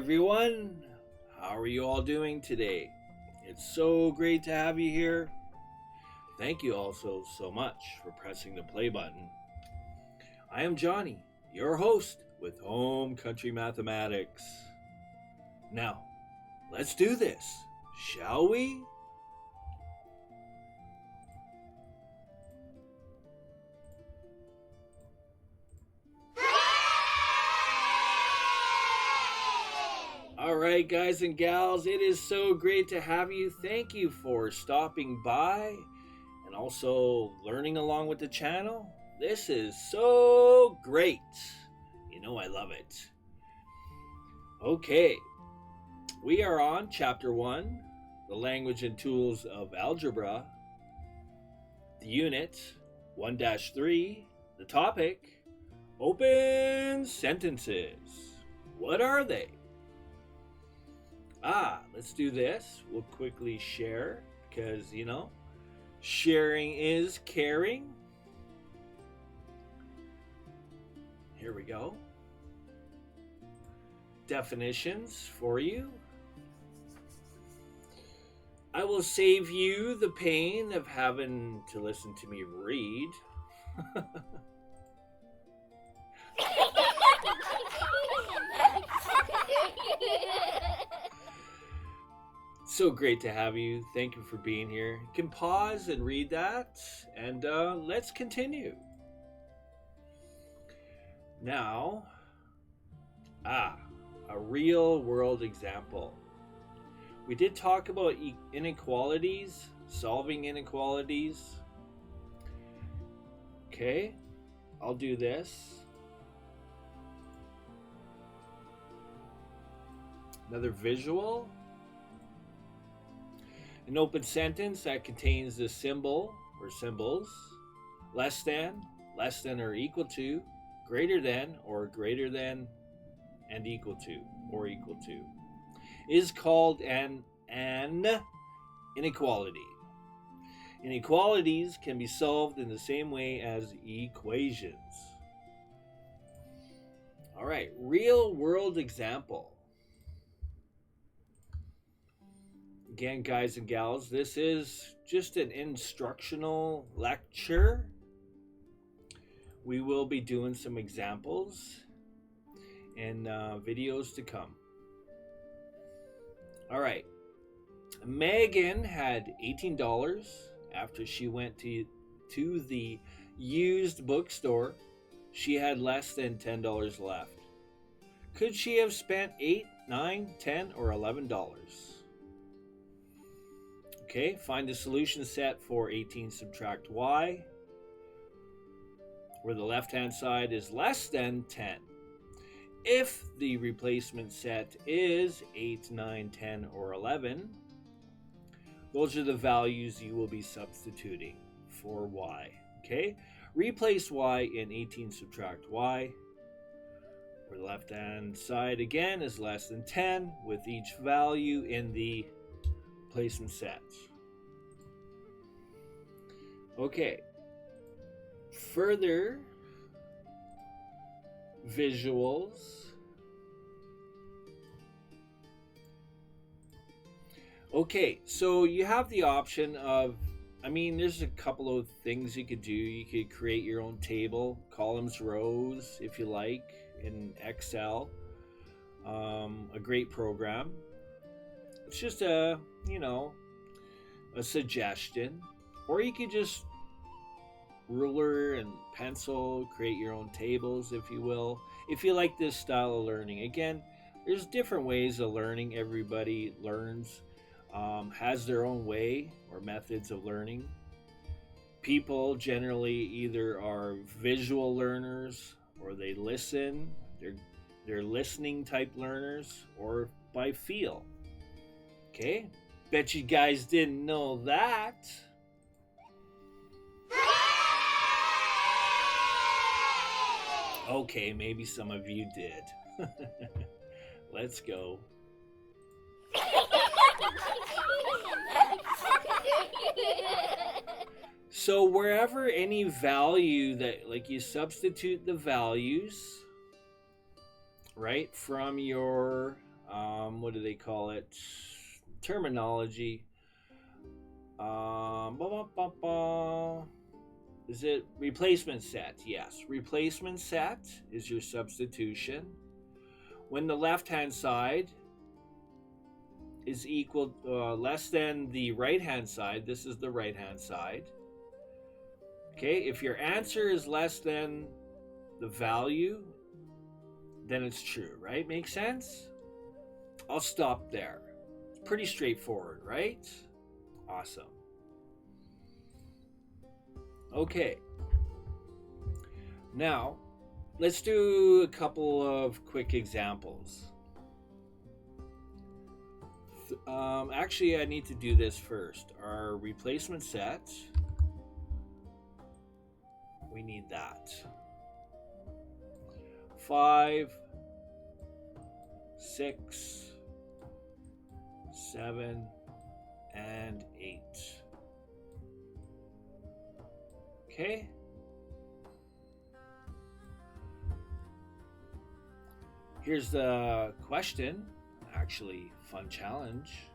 everyone. How are you all doing today? It's so great to have you here. Thank you also so much for pressing the play button. I am Johnny, your host with Home Country Mathematics. Now, let's do this, shall we? All right, guys and gals, it is so great to have you. Thank you for stopping by and also learning along with the channel. This is so great. You know I love it. Okay, we are on Chapter 1, the language and tools of algebra, the unit 1-3, the topic, open sentences. What are they? Let's do this. We'll quickly share because, sharing is caring. Here we go. Definitions for you. I will save you the pain of having to listen to me read. So great to have you. Thank you for being here. You can pause and read that, and let's continue. Now, a real world example. We did talk about inequalities, solving inequalities. Okay, I'll do this. Another visual. An open sentence that contains the symbol or symbols less than or equal to, greater than or greater than, and equal to or equal to is called an inequality. Inequalities can be solved in the same way as equations. All right, real world example. Again, guys and gals, this is just an instructional lecture. We will be doing some examples and videos to come. All right. Megan had $18 after she went to the used bookstore. She had less than $10 left. Could she have spent $8, $9, $10, or $11? Okay, find the solution set for 18 subtract y, where the left-hand side is less than 10. If the replacement set is 8, 9, 10, or 11, those are the values you will be substituting for y. Okay, replace y in 18 subtract y, where the left-hand side again is less than 10, with each value in the replacement set. Okay, further visuals. Okay, so you have the option of, there's a couple of things you could do. You could create your own table, columns, rows, if you like, in Excel. A great program. It's just a suggestion. Or you could just ruler and pencil, create your own tables, if you will. If you like this style of learning. Again, there's different ways of learning. Everybody learns, has their own way or methods of learning. People generally either are visual learners or they listen. They're listening type learners, or by feel. Okay, bet you guys didn't know that. Okay, maybe some of you did. Let's go. So wherever any value that, like, you substitute the values, right, from your what do they call it? Terminology. Ba, ba, ba, ba. Is it replacement set? Yes. Replacement set is your substitution. When the left-hand side is equal, less than the right-hand side, this is the right-hand side. Okay, if your answer is less than the value, then it's true, right? Make sense? I'll stop there. It's pretty straightforward, right? Awesome. Okay. Now, let's do a couple of quick examples. Actually, I need to do this first. Our replacement set, we need that. 5, 6, 7, and 8. Okay. Here's the question. Actually, fun challenge.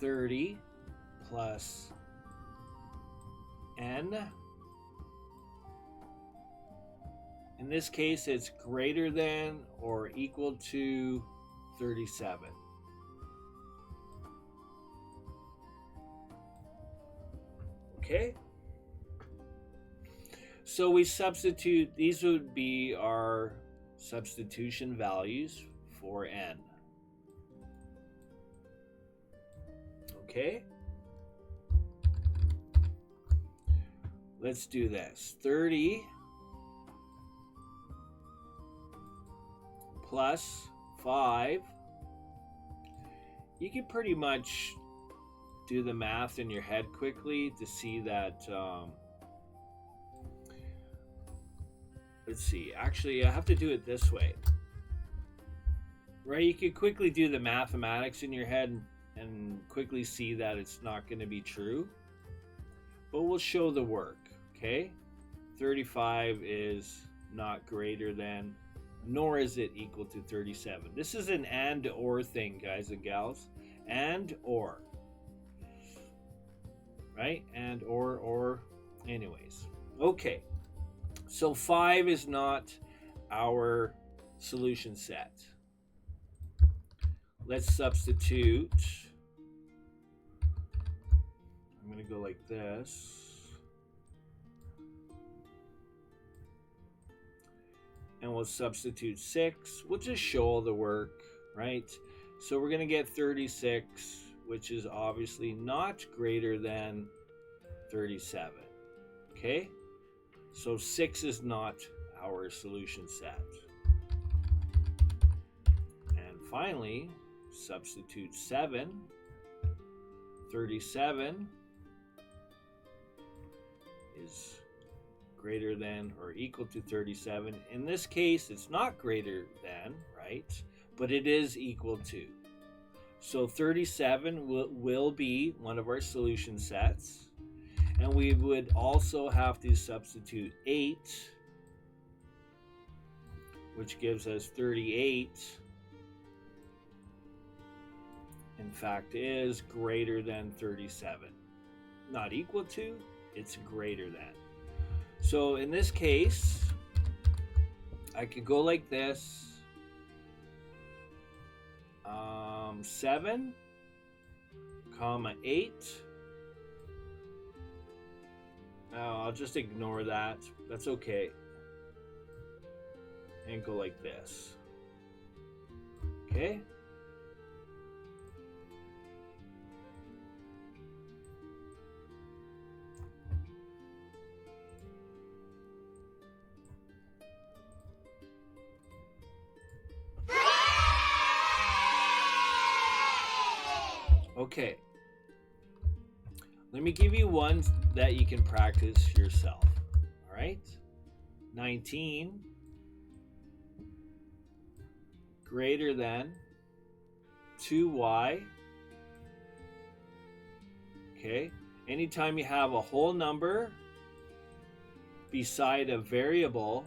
$30 plus n. In this case, it's greater than or equal to 37. Okay? So we substitute, these would be our substitution values for n. Okay? Let's do this. 30 plus 5. You can pretty much do the math in your head quickly to see that. Let's see. Actually, I have to do it this way. Right? You can quickly do the mathematics in your head and quickly see that it's not going to be true. But we'll show the work. Okay? 35 is not greater than, nor is it equal to 37. This is an and or thing, guys and gals. And or. Right? And or. Anyways. Okay. So 5 is not our solution set. Let's substitute. I'm going to go like this. And we'll substitute 6. We'll just show all the work, right? So we're going to get 36, which is obviously not greater than 37. Okay? So 6 is not our solution set. And finally, substitute 7. 37 is greater than or equal to 37. In this case, it's not greater than, right? But it is equal to. So 37 will be one of our solution sets. And we would also have to substitute 8, which gives us 38. In fact, is greater than 37. Not equal to, it's greater than. So in this case, I could go like this. 7, 8. I'll just ignore that. That's okay. And go like this. Okay? Okay. Let me give you one that you can practice yourself. All right? 19 greater than 2y. Okay? Anytime you have a whole number beside a variable,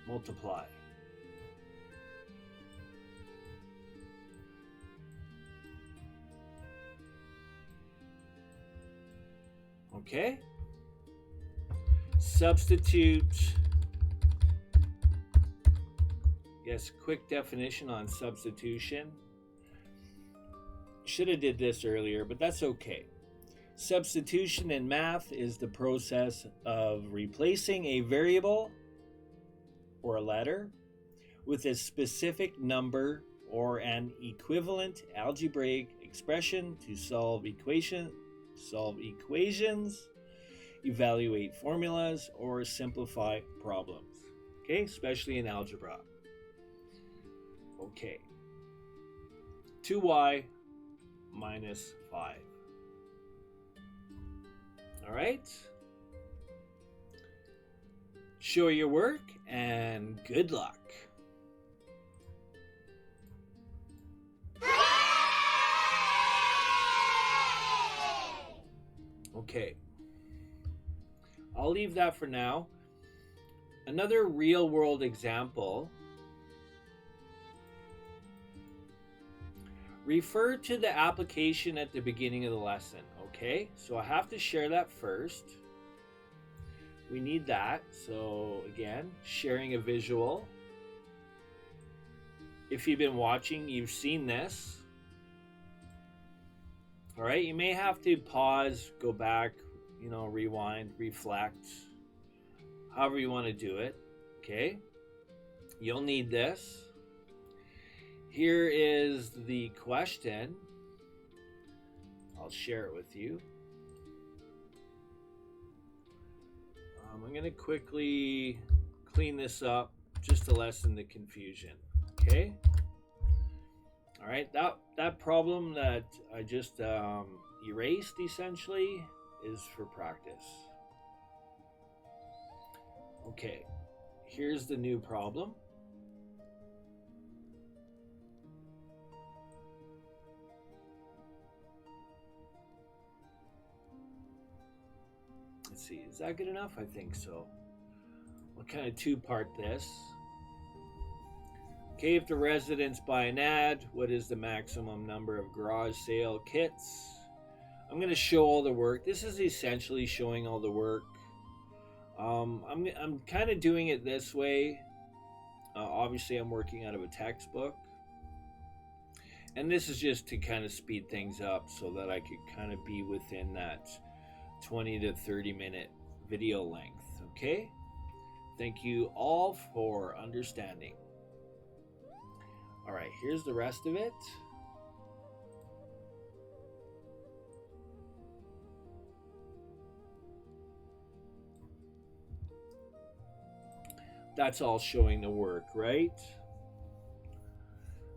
multiply. Okay? Substitute. Yes, quick definition on substitution. Should have did this earlier, but that's okay. Substitution in math is the process of replacing a variable or a letter with a specific number or an equivalent algebraic expression to solve equations, evaluate formulas, or simplify problems. Okay, especially in algebra. Okay. 2y minus 5. All right. Show your work and good luck. Okay. I'll leave that for now. Another real world example. Refer to the application at the beginning of the lesson, okay? So I have to share that first. We need that. So again, sharing a visual. If you've been watching, you've seen this. All right, you may have to pause, go back, rewind, reflect, however you want to do it, okay? You'll need this. Here is the question. I'll share it with you. I'm going to quickly clean this up just to lessen the confusion, okay? All right, that problem that I just erased essentially is for practice. Okay, here's the new problem. Let's see, is that good enough? I think so. We'll kind of two-part this. Okay, if the residents buy an ad, what is the maximum number of garage sale kits? I'm going to show all the work. This is essentially showing all the work. I'm kind of doing it this way. Obviously, I'm working out of a textbook. And this is just to kind of speed things up so that I could kind of be within that 20 to 30 minute video length. Okay? Thank you all for understanding. All right, here's the rest of it. That's all showing the work, right?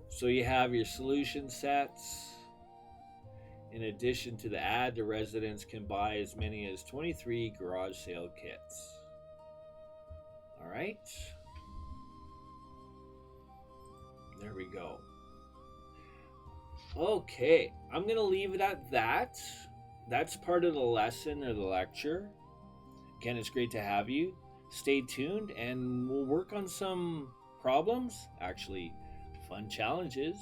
So you have your solution sets. In addition to the ad, the residents can buy as many as 23 garage sale kits. All right. There we go. Okay, I'm going to leave it at that. That's part of the lesson or the lecture. Again, it's great to have you. Stay tuned and we'll work on some problems, actually fun challenges.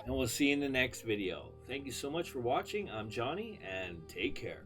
And we'll see you in the next video. Thank you so much for watching. I'm Johnny, and take care.